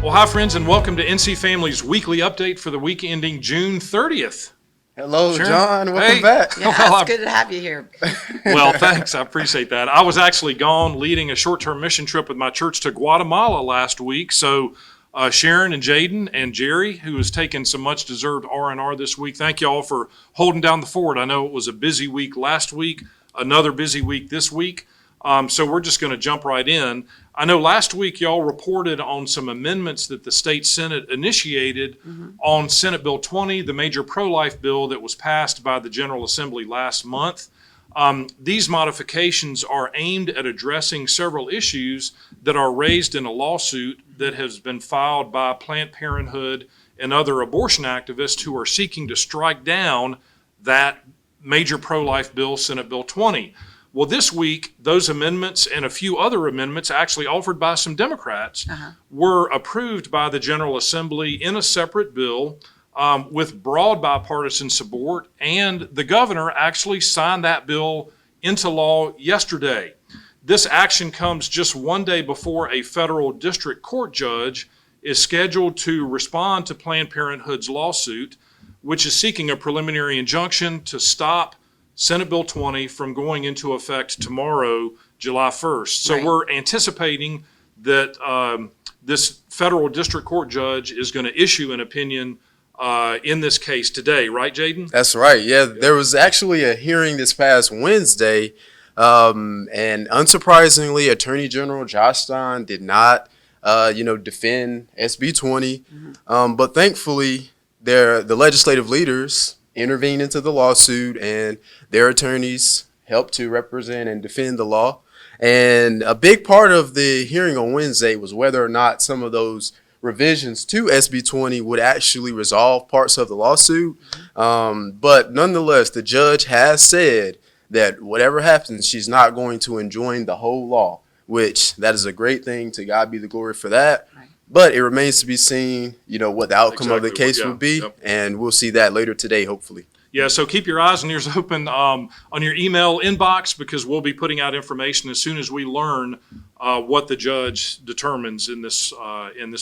Well, hi, friends, and welcome to NC Family's weekly update for the week ending June 30th. Hello, Sharon? John. Welcome Hey. back. Yeah, Well, it's good to have you here. Well, thanks. I appreciate that. I was actually gone leading a short-term mission trip with my church to Guatemala last week. So Sharon and Jaden and Jerry, who has taken some much-deserved R&R this week, thank you all for holding down the fort. I know it was a busy week last week, another busy week this week. So we're just going to jump right in. I know last week y'all reported on some amendments that the state Senate initiated on Senate Bill 20, the major pro-life bill that was passed by the General Assembly last month. These modifications are aimed at addressing several issues that are raised in a lawsuit that has been filed by Planned Parenthood and other abortion activists who are seeking to strike down that major pro-life bill, Senate Bill 20. Well, this week, those amendments and a few other amendments actually offered by some Democrats were approved by the General Assembly in a separate bill with broad bipartisan support, and the governor actually signed that bill into law yesterday. This action comes just one day before a federal district court judge is scheduled to respond to Planned Parenthood's lawsuit, which is seeking a preliminary injunction to stop Senate Bill 20 from going into effect tomorrow, July 1st. So we're anticipating that this federal district court judge is going to issue an opinion in this case today, right, Jaden? That's right. Yeah, there was actually a hearing this past Wednesday, and unsurprisingly, Attorney General Josh Stein did not, defend SB 20, but thankfully, the legislative leaders intervened into the lawsuit, and their attorneys helped to represent and defend the law. And a big part of the hearing on Wednesday was whether or not some of those revisions to SB 20 would actually resolve parts of the lawsuit. But nonetheless, the judge has said that whatever happens, she's not going to enjoin the whole law, which that is a great thing. To God be the glory for that. Right. But it remains to be seen, what the outcome of the case will be, and we'll see that later today, hopefully. Yeah, so keep your eyes and ears open on your email inbox, because we'll be putting out information as soon as we learn what the judge determines in this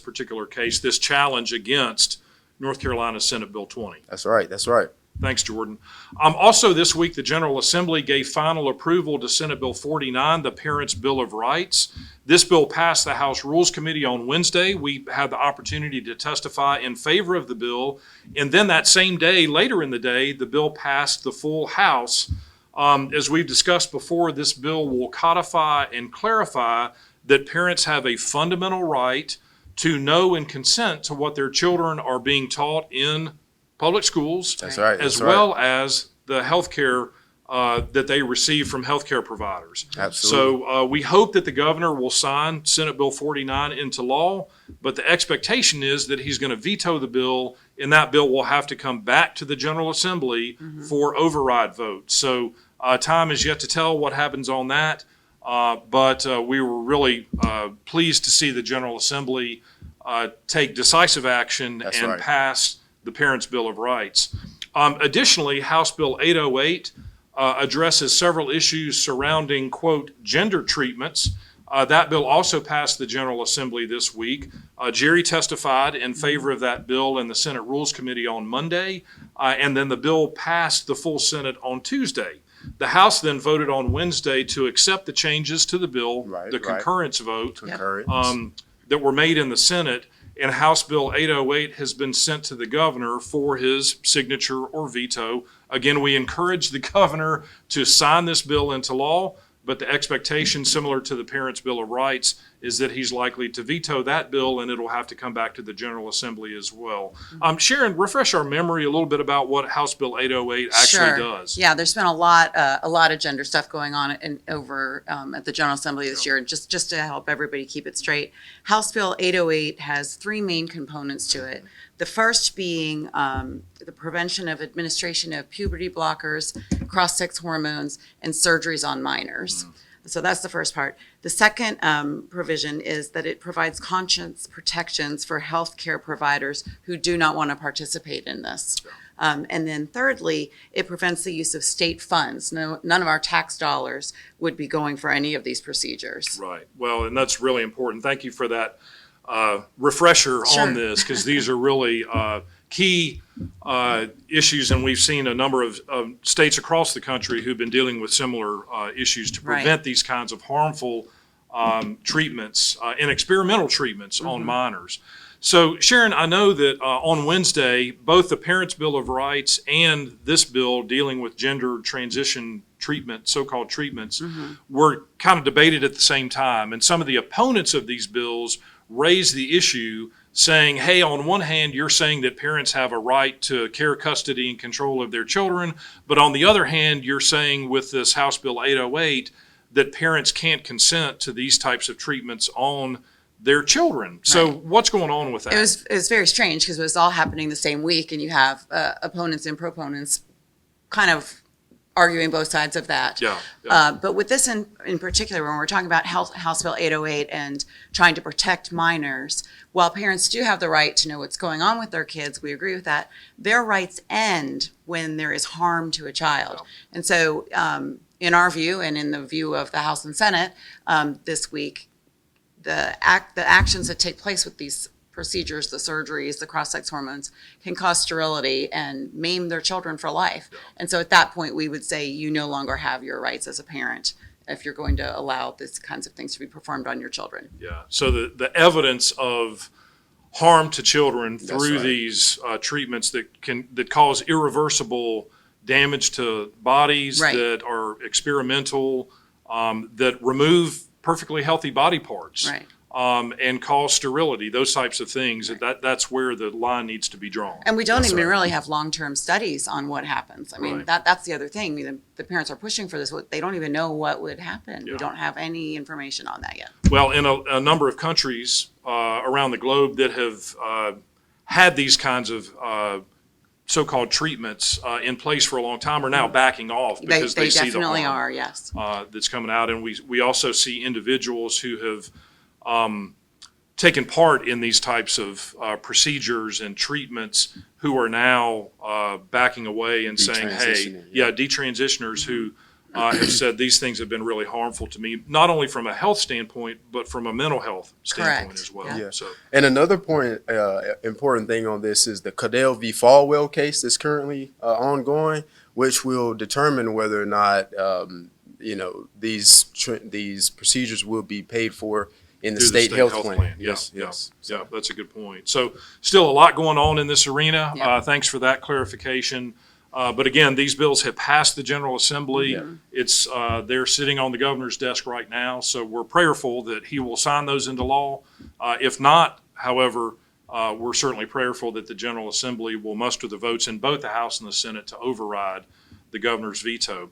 particular case, this challenge against North Carolina Senate Bill 20. That's right. That's right. Thanks, Jordan. Also this week, the General Assembly gave final approval to Senate Bill 49, the Parents' Bill of Rights. This bill passed the House Rules Committee on Wednesday. We had the opportunity to testify in favor of the bill. And then that same day, later in the day, the bill passed the full House. As we've discussed before, this bill will codify and clarify that parents have a fundamental right to know and consent to what their children are being taught in public schools, That's right. as well as the health care that they receive from healthcare providers. Absolutely. So we hope that the governor will sign Senate Bill 49 into law, but the expectation is that he's going to veto the bill, and that bill will have to come back to the General Assembly for override vote. So time is yet to tell what happens on that, but we were really pleased to see the General Assembly take decisive action pass the Parents' Bill of Rights. Additionally, House Bill 808 addresses several issues surrounding, quote, gender treatments. That bill also passed the General Assembly this week. Jerry testified in favor of that bill in the Senate Rules Committee on Monday, and then the bill passed the full Senate on Tuesday. The House then voted on Wednesday to accept the changes to the bill, concurrence vote that were made in the Senate, and House Bill 808 has been sent to the governor for his signature or veto. Again, we encourage the governor to sign this bill into law, but the expectation, similar to the Parents' Bill of Rights, is that he's likely to veto that bill, and it'll have to come back to the General Assembly as well. Sharon, refresh our memory a little bit about what House Bill 808 actually does. Yeah, there's been a lot of gender stuff going on over at the General Assembly this year. Just to help everybody keep it straight, House Bill 808 has three main components to it. The first being the prevention of administration of puberty blockers, cross-sex hormones, and surgeries on minors. So that's the first part. The second provision is that it provides conscience protections for healthcare providers who do not want to participate in this. And then thirdly, it prevents the use of state funds. None of our tax dollars would be going for any of these procedures. Right. Well, and that's really important. Thank you for that refresher Sure. on this, because these are really key issues, and we've seen a number of states across the country who've been dealing with similar issues to Right. prevent these kinds of harmful treatments and experimental treatments on minors. So, Sharon, I know that on Wednesday, both the Parents' Bill of Rights and this bill dealing with gender transition treatment, so-called treatments, were kind of debated at the same time. And some of the opponents of these bills raised the issue, saying, hey, on one hand, you're saying that parents have a right to care, custody, and control of their children, but on the other hand, you're saying with this House Bill 808 that parents can't consent to these types of treatments on their children. So Right. what's going on with that? It was very strange because it was all happening the same week, and you have opponents and proponents kind of arguing both sides of that. Yeah, yeah. But with this in particular, when we're talking about House Bill 808 and trying to protect minors, while parents do have the right to know what's going on with their kids, we agree with that, their rights end when there is harm to a child. And so in our view, and in the view of the House and Senate this week, the actions that take place with these procedures, the surgeries, the cross-sex hormones, can cause sterility and maim their children for life. And so at that point, we would say you no longer have your rights as a parent if you're going to allow these kinds of things to be performed on your children. Yeah. So the evidence of harm to children through right. these treatments that cause irreversible damage to bodies, Right. that are experimental, that remove perfectly healthy body parts. Right. And cause sterility, those types of things, that's where the line needs to be drawn. And we don't That's even right. really have long-term studies on what happens. I mean, Right. that's the other thing. The parents are pushing for this. They don't even know what would happen. Yeah. We don't have any information on that yet. Well, in a number of countries around the globe that have had these kinds of so-called treatments in place for a long time are now backing off because they see the definitely harm are, yes. that's coming out. And we also see individuals who have taken part in these types of procedures and treatments who are now backing away and saying, hey, Detransitioning, detransitioners who have said these things have been really harmful to me, not only from a health standpoint, but from a mental health standpoint Correct. as well. Yeah. Yeah. So, And another important thing on this is the Cadell v. Falwell case that's currently ongoing, which will determine whether or not these procedures will be paid for in the through state health plan. Yes, Yes. yeah, that's a good point. So still a lot going on in this arena. Yeah. Thanks for that clarification. But again, these bills have passed the General Assembly. Yeah. It's they're sitting on the governor's desk right now. So we're prayerful that he will sign those into law. If not, however, we're certainly prayerful that the General Assembly will muster the votes in both the House and the Senate to override the governor's veto.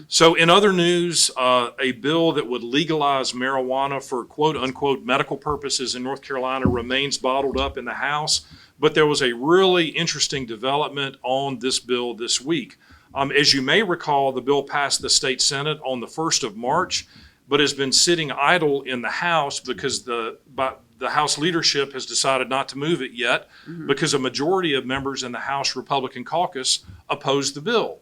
So in other news, a bill that would legalize marijuana for quote unquote medical purposes in North Carolina remains bottled up in the House. But there was a really interesting development on this bill this week. As you may recall, the bill passed the state Senate on the 1st of March, but has been sitting idle in the House because the House leadership has decided not to move it yet because a majority of members in the House Republican caucus opposed the bill.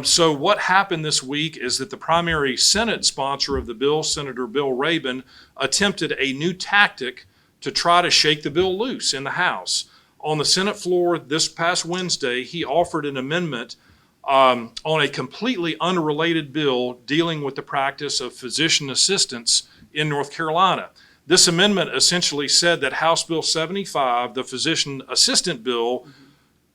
So what happened this week is that the primary Senate sponsor of the bill, Senator Bill Rabin, attempted a new tactic to try to shake the bill loose in the House. On the Senate floor this past Wednesday, he offered an amendment on a completely unrelated bill dealing with the practice of physician assistants in North Carolina. This amendment essentially said that House Bill 75, the physician assistant bill,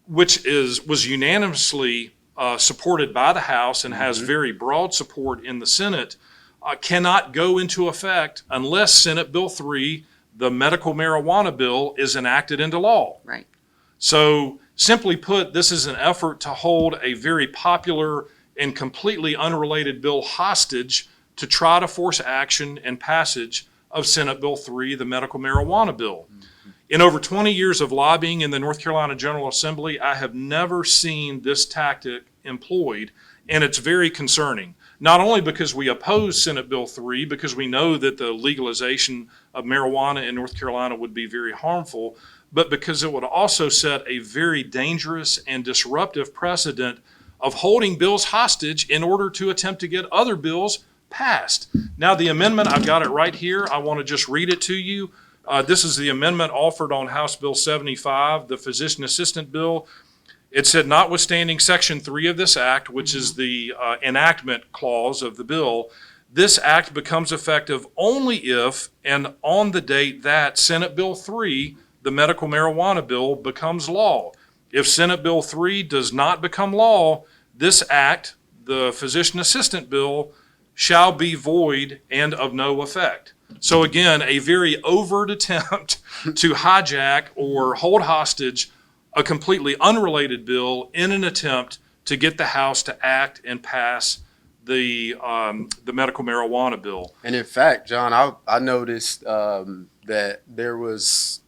which was unanimously supported by the House and has very broad support in the Senate, cannot go into effect unless Senate Bill 3, the medical marijuana bill, is enacted into law. Right. So simply put, this is an effort to hold a very popular and completely unrelated bill hostage to try to force action and passage of Senate Bill 3, the medical marijuana bill. In over 20 years of lobbying in the North Carolina General Assembly, I have never seen this tactic employed, and it's very concerning. Not only because we oppose Senate Bill 3, because we know that the legalization of marijuana in North Carolina would be very harmful, but because it would also set a very dangerous and disruptive precedent of holding bills hostage in order to attempt to get other bills passed. Now, the amendment, I've got it right here. I want to just read it to you. This is the amendment offered on House Bill 75, the physician assistant bill. It said, notwithstanding Section 3 of this act, which is the enactment clause of the bill, this act becomes effective only if and on the date that Senate Bill 3, the medical marijuana bill, becomes law. If Senate Bill 3 does not become law, this act, the physician assistant bill, shall be void and of no effect. So again, a very overt attempt to hijack or hold hostage a completely unrelated bill in an attempt to get the House to act and pass the medical marijuana bill. And in fact, John, I noticed that there was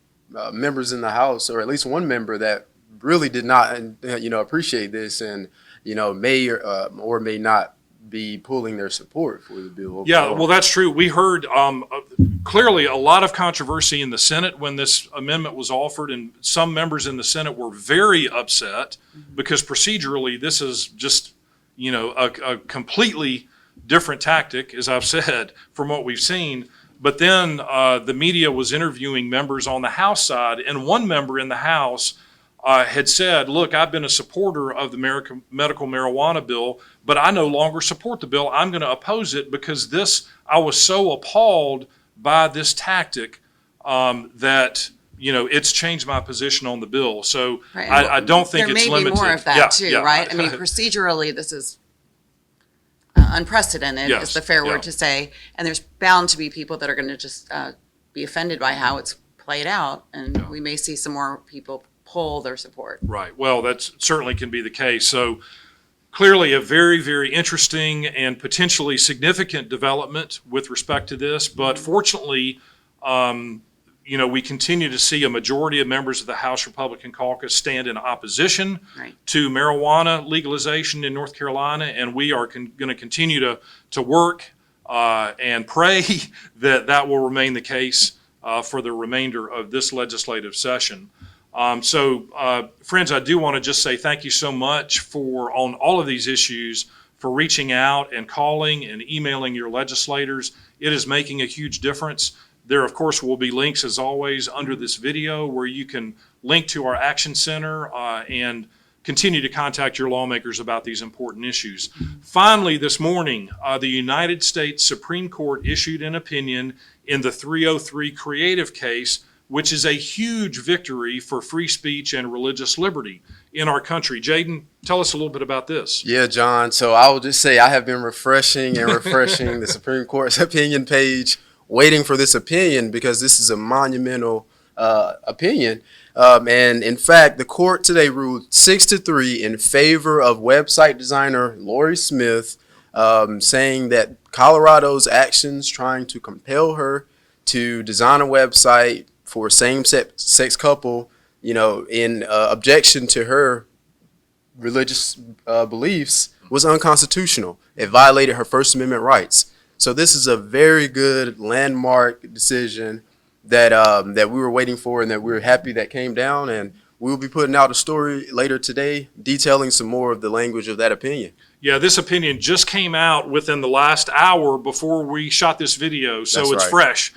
members in the House, or at least one member, that really did not, appreciate this, and may or may not be pulling their support for the bill. Yeah, well, that's true. We heard clearly a lot of controversy in the Senate when this amendment was offered, and some members in the Senate were very upset because procedurally this is just, a completely different tactic, as I've said, from what we've seen. But then the media was interviewing members on the House side, and one member in the House had said, look, I've been a supporter of the medical marijuana bill, but I no longer support the bill. I'm going to oppose it because I was so appalled by this tactic that, it's changed my position on the bill. So Right. I don't think There it's may limited. be more of that Yeah, too, yeah. right? I mean, procedurally, this is unprecedented, Yes, is the fair yeah. word to say. And there's bound to be people that are going to just be offended by how it's played out. And we may see some more people pull their support. Right. Well, that certainly can be the case. So clearly a very, very interesting and potentially significant development with respect to this. But fortunately, we continue to see a majority of members of the House Republican caucus stand in opposition Right. to marijuana legalization in North Carolina. And we are going to continue to work and pray that will remain the case for the remainder of this legislative session. Friends, I do want to just say thank you so much on all of these issues, for reaching out and calling and emailing your legislators. It is making a huge difference. There, of course, will be links, as always, under this video where you can link to our Action Center and continue to contact your lawmakers about these important issues. Finally, this morning, the United States Supreme Court issued an opinion in the 303 Creative case, which is a huge victory for free speech and religious liberty in our country. Jaden, tell us a little bit about this. Yeah, John. So I will just say I have been refreshing the Supreme Court's opinion page, waiting for this opinion because this is a monumental opinion. And in fact, the court today ruled 6-3 in favor of website designer Lorie Smith, saying that Colorado's actions trying to compel her to design a website for a same-sex couple, in objection to her religious beliefs, was unconstitutional. It violated her First Amendment rights. So this is a very good landmark decision that we were waiting for, and that we were happy that came down. And we will be putting out a story later today detailing some more of the language of that opinion. Yeah, this opinion just came out within the last hour before we shot this video, so That's it's right. fresh.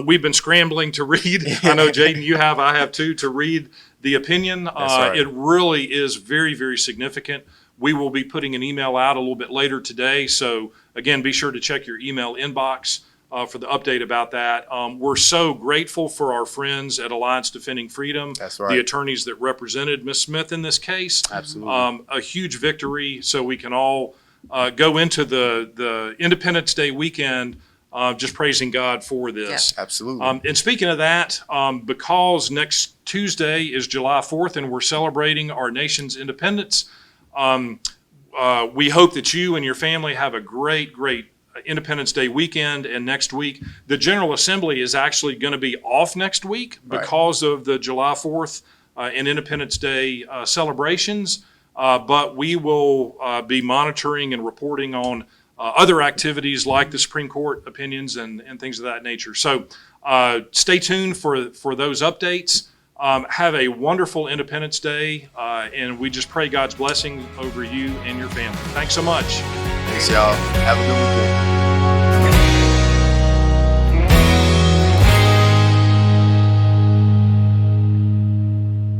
We've been scrambling to read. I know, Jaden, I have too, to read the opinion. That's right. It really is very, very significant. We will be putting an email out a little bit later today, so again, be sure to check your email inbox for the update about that. We're so grateful for our friends at Alliance Defending Freedom, That's right. the attorneys that represented Ms. Smith in this case. Absolutely. A huge victory, so we can all go into the Independence Day weekend just praising God for this. Absolutely. And speaking of that, because next Tuesday is July 4th and we're celebrating our nation's independence, we hope that you and your family have a great Independence Day weekend. And next week, the General Assembly is actually going to be off next week because of the July 4th and Independence Day celebrations. But we will be monitoring and reporting on other activities like the Supreme Court opinions and things of that nature. So stay tuned for those updates. Have a wonderful Independence Day, and we just pray God's blessing over you and your family. Thanks so much. Thanks, y'all. Have a good weekend.